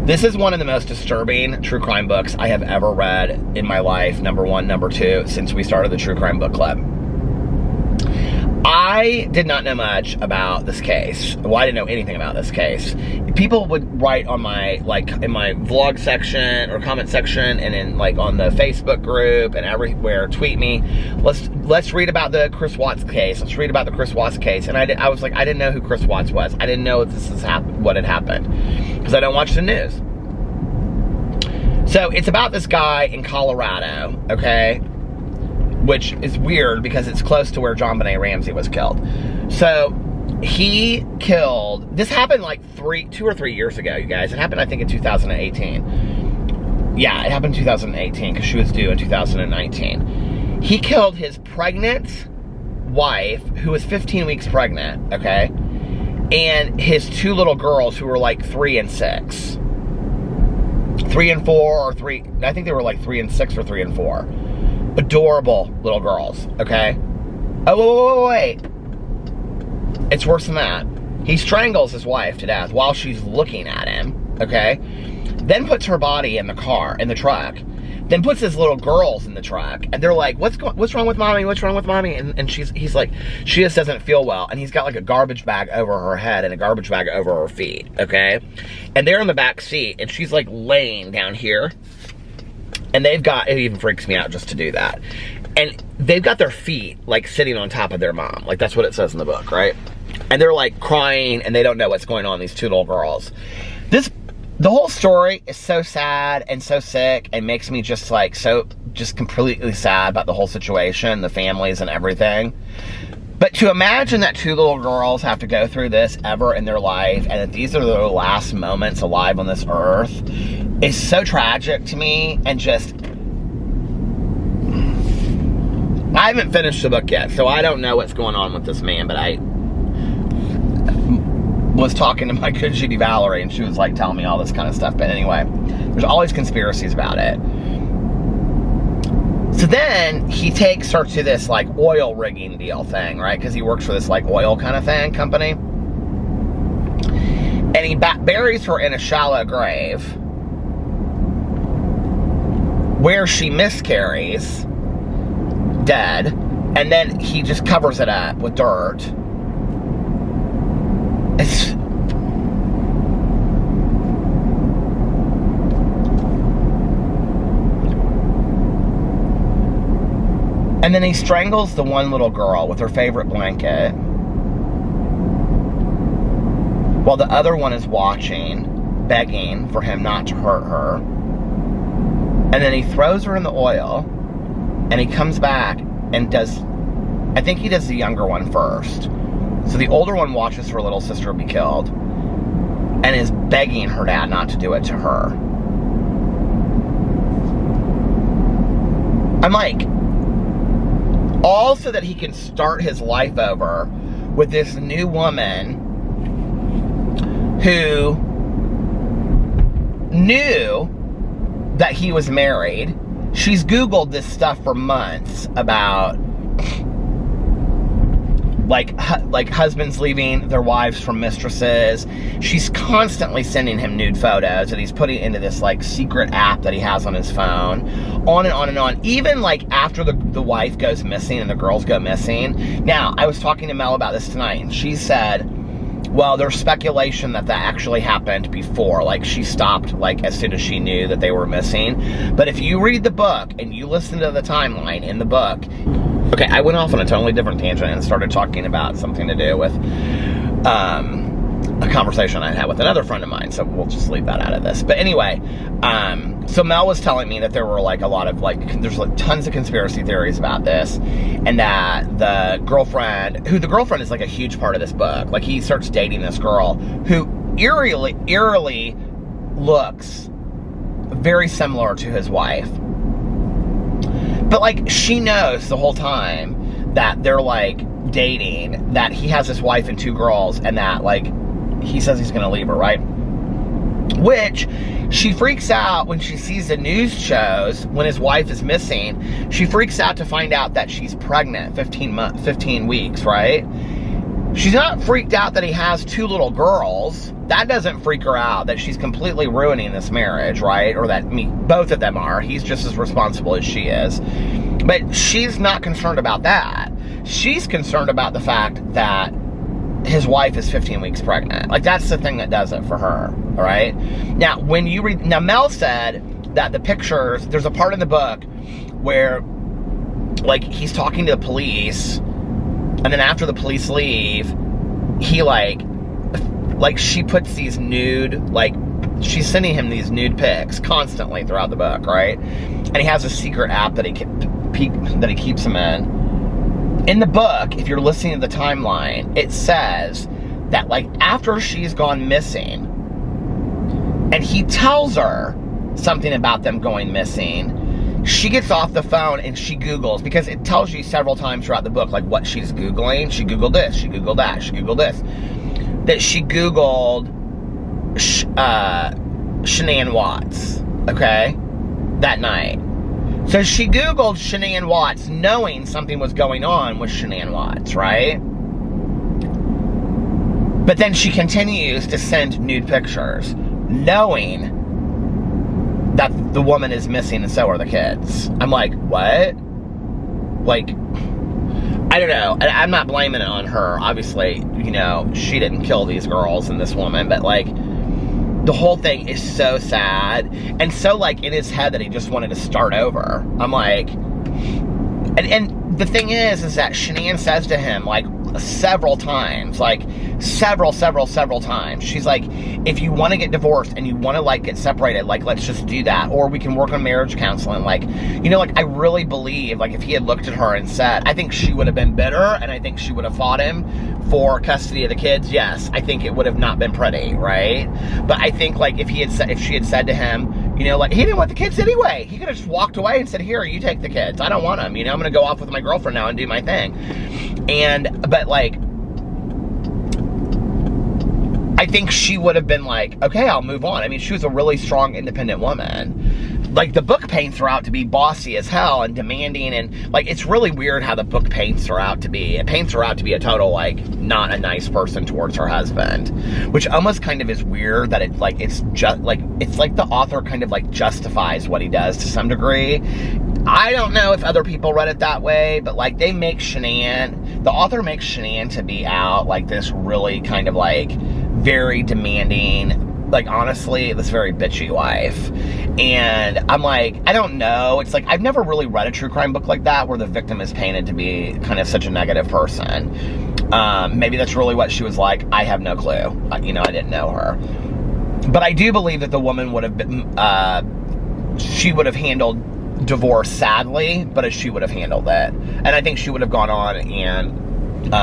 This is one of the most disturbing true crime books I have ever read in my life, number 1, number 2, since we started the True Crime Book Club. I did not know much about this case. Well, I didn't know anything about this case. People would write on my, like, in my vlog section or comment section, and in, like, on the Facebook group and everywhere, tweet me, let's read about the Chris Watts case. Let's read about the Chris Watts case. And I was like, I didn't know who Chris Watts was. I didn't know this is what had happened, because I don't watch the news. So it's about this guy in Colorado, okay? Which is weird because it's close to where John Benet Ramsey was killed. So he killed, this happened like 2 or 3 years ago, you guys. It happened, I think, in 2018. Yeah, it happened in 2018 because she was due in 2019. He killed his pregnant wife, who was 15 weeks pregnant, okay? And his 2 little girls, who were like 3 and 6. 3 and 4 or 3, I think they were like 3 and 6 or 3 and 4. Adorable little girls, okay? Oh, wait. It's worse than that. He strangles his wife to death while she's looking at him, okay? Then puts her body in the truck. Then puts his little girls in the truck. And they're like, what's wrong with mommy? What's wrong with mommy? And he's like, she just doesn't feel well. And he's got like a garbage bag over her head and a garbage bag over her feet, okay? And they're in the back seat, and she's like laying down here. And they've got, it even freaks me out just to do that. And they've got their feet, like, sitting on top of their mom. Like, that's what it says in the book, right? And they're, like, crying, and they don't know what's going on, these two little girls. The whole story is so sad and so sick, and makes me just, like, just completely sad about the whole situation, the families and everything. But to imagine that two little girls have to go through this ever in their life, and that these are their last moments alive on this earth, is so tragic to me. And just, I haven't finished the book yet, so I don't know what's going on with this man, but I was talking to my good Judy Valerie, and she was like telling me all this kind of stuff. But anyway, there's always conspiracies about it. So then he takes her to this, like, oil rigging deal thing, right? Because he works for this, like, oil kind of thing, company. And he buries her in a shallow grave where she miscarries, dead, and then he just covers it up with dirt. It's... And then he strangles the one little girl with her favorite blanket, while the other one is watching, begging for him not to hurt her. And then he throws her in the oil, and he comes back and does, I think he does the younger one first. So the older one watches her little sister be killed, and is begging her dad not to do it to her. I'm like, all so that he can start his life over with this new woman who knew that he was married. She's Googled this stuff for months about like husbands leaving their wives from mistresses. She's constantly sending him nude photos that he's putting into this, like, secret app that he has on his phone. On and on and on. Even, like, after the wife goes missing and the girls go missing. Now, I was talking to Mel about this tonight, and she said, well, there's speculation that actually happened before. Like, she stopped, like, as soon as she knew that they were missing. But if you read the book and you listen to the timeline in the book... Okay, I went off on a totally different tangent and started talking about something to do with a conversation I had with another friend of mine, so we'll just leave that out of this. But anyway, so Mel was telling me that there were, like, a lot of, like, there's, like, tons of conspiracy theories about this, and that the girlfriend is, like, a huge part of this book. Like, he starts dating this girl who eerily looks very similar to his wife. But, like, she knows the whole time that they're, like, dating, that he has his wife and two girls, and that, like, he says he's gonna leave her, right? Which, she freaks out when she sees the news shows when his wife is missing. She freaks out to find out that she's pregnant, 15 weeks, right? She's not freaked out that he has two little girls. That doesn't freak her out, that she's completely ruining this marriage, right? Or that both of them are. He's just as responsible as she is. But she's not concerned about that. She's concerned about the fact that his wife is 15 weeks pregnant. Like, that's the thing that does it for her, all right? Now, when you read... Now, Mel said that the pictures... There's a part in the book where, like, he's talking to the police, and then after the police leave, he, like, she puts these nude, like, she's sending him these nude pics constantly throughout the book, right? And he has a secret app that he keeps them in. In the book, if you're listening to the timeline, it says that, like, after she's gone missing, and he tells her something about them going missing, she gets off the phone and she Googles, because it tells you several times throughout the book, like, what she's Googling. She Googled this, she Googled that, she Googled this. That she Googled Shanann Watts, okay, that night. So she Googled Shanann Watts knowing something was going on with Shanann Watts, right? But then she continues to send nude pictures, knowing that the woman is missing and so are the kids. I'm like, what? Like, I don't know. I'm not blaming it on her. Obviously, you know, she didn't kill these girls and this woman, but, like, the whole thing is so sad, and so like in his head that he just wanted to start over. I'm like, and the thing is that Shanann says to him, like, several times, like several times, she's like, if you want to get divorced and you want to like get separated, like, let's just do that, or we can work on marriage counseling. Like, you know, like, I really believe, like, if he had looked at her and said, I think she would have been bitter, and I think she would have fought him for custody of the kids. Yes, I think it would have not been pretty, right? But I think, like, if she had said to him, you know, like, he didn't want the kids anyway, he could have just walked away and said, here, you take the kids, I don't want them, you know, I'm gonna go off with my girlfriend now and do my thing. But like, I think she would have been like, okay, I'll move on. I mean, she was a really strong, independent woman. Like, the book paints her out to be bossy as hell and demanding, and like, it's really weird how the book paints her out to be. It paints her out to be a total, like, not a nice person towards her husband, which almost kind of is weird that it's like, it's just like, it's like the author kind of like justifies what he does to some degree. I don't know if other people read it that way, but like, they make Shanann, the author makes Shanann to be out like this really kind of like very demanding, like, honestly, this very bitchy wife. And I'm like, I don't know. It's like, I've never really read a true crime book like that where the victim is painted to be kind of such a negative person. Maybe that's really what she was like. I have no clue. You know, I didn't know her. But I do believe that the woman would have been, she would have handled divorce sadly, but as she would have handled it. And I think she would have gone on and,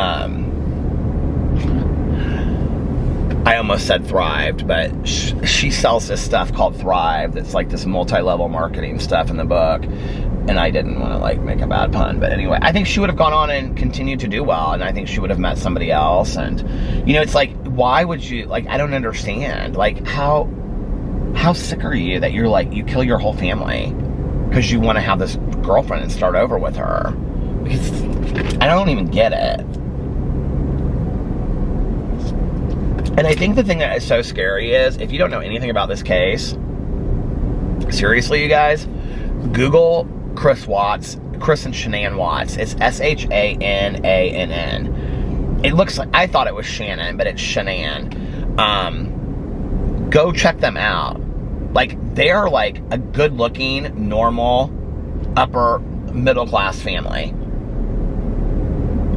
I almost said thrived, but she sells this stuff called Thrive that's like this multi-level marketing stuff in the book, and I didn't want to like make a bad pun, but anyway, I think she would have gone on and continued to do well, and I think she would have met somebody else. And you know, it's like, why would you, like, I don't understand, like, how sick are you that you're like, you kill your whole family because you want to have this girlfriend and start over with her? Because I don't even get it. And I think the thing that is so scary is, if you don't know anything about this case, seriously, you guys, Google Chris and Shanann Watts. It's Shanann. It looks like, I thought it was Shannon, but it's Shanann. Go check them out. Like, they're like a good-looking, normal, upper middle class family.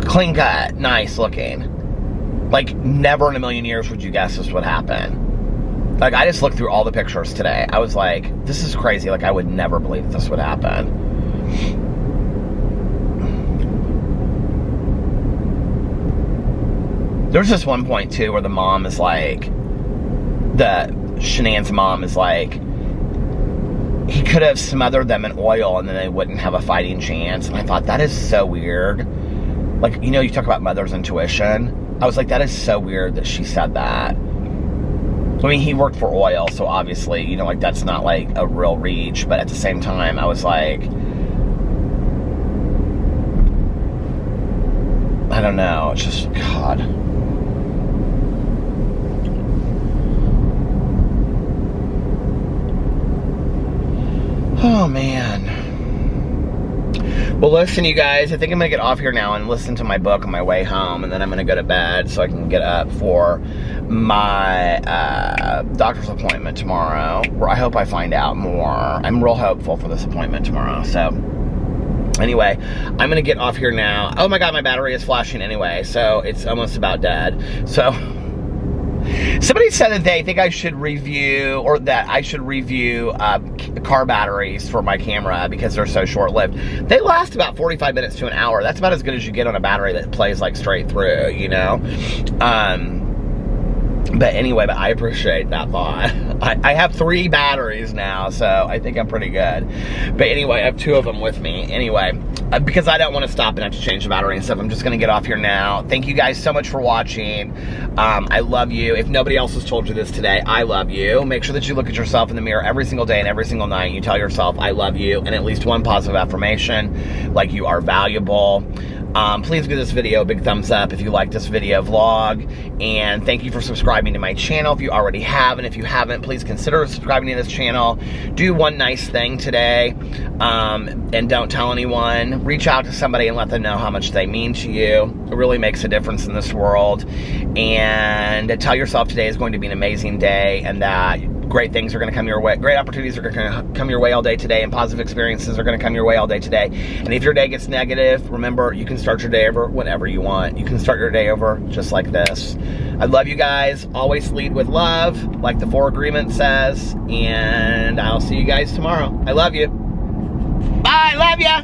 Clean cut, nice looking. Like, never in a million years would you guess this would happen. Like, I just looked through all the pictures today. I was like, this is crazy. Like, I would never believe that this would happen. There's this one point, too, where the mom is like, Shanann's mom is like, he could have smothered them in oil and then they wouldn't have a fighting chance. And I thought, that is so weird. Like, you know, you talk about mother's intuition. I was like, that is so weird that she said that. I mean, he worked for oil, so obviously, you know, like, that's not like a real reach, but at the same time, I was like, I don't know, it's just, God. Oh, man. Well, listen, you guys, I think I'm going to get off here now and listen to my book on my way home, and then I'm going to go to bed so I can get up for my doctor's appointment tomorrow, where I hope I find out more. I'm real hopeful for this appointment tomorrow. So, anyway, I'm going to get off here now. Oh my God, my battery is flashing anyway, so it's almost about dead. So, somebody said that they think I should review, or that I should review car batteries for my camera because they're so short-lived. They last about 45 minutes to an hour. That's about as good as you get on a battery that plays like straight through, you know? But anyway, but I appreciate that thought. I have 3 batteries now, so I think I'm pretty good. But anyway, I have 2 of them with me. Anyway, because I don't want to stop and have to change the battery and stuff, I'm just going to get off here now. Thank you guys so much for watching. I love you. If nobody else has told you this today, I love you. Make sure that you look at yourself in the mirror every single day and every single night. You tell yourself, I love you, and at least one positive affirmation, like you are valuable. Please give this video a big thumbs up if you like this video vlog, and thank you for subscribing to my channel if you already have, and if you haven't, please consider subscribing to this channel do one nice thing today, and don't tell anyone. Reach out to somebody and let them know how much they mean to you. It really makes a difference in this world. And tell yourself today is going to be an amazing day, and that great things are going to come your way. Great opportunities are going to come your way all day today, and positive experiences are going to come your way all day today. And if your day gets negative, remember, you can start your day over whenever you want. You can start your day over just like this. I love you guys. Always lead with love, like the 4 Agreement says. And I'll see you guys tomorrow. I love you. Bye. Love ya.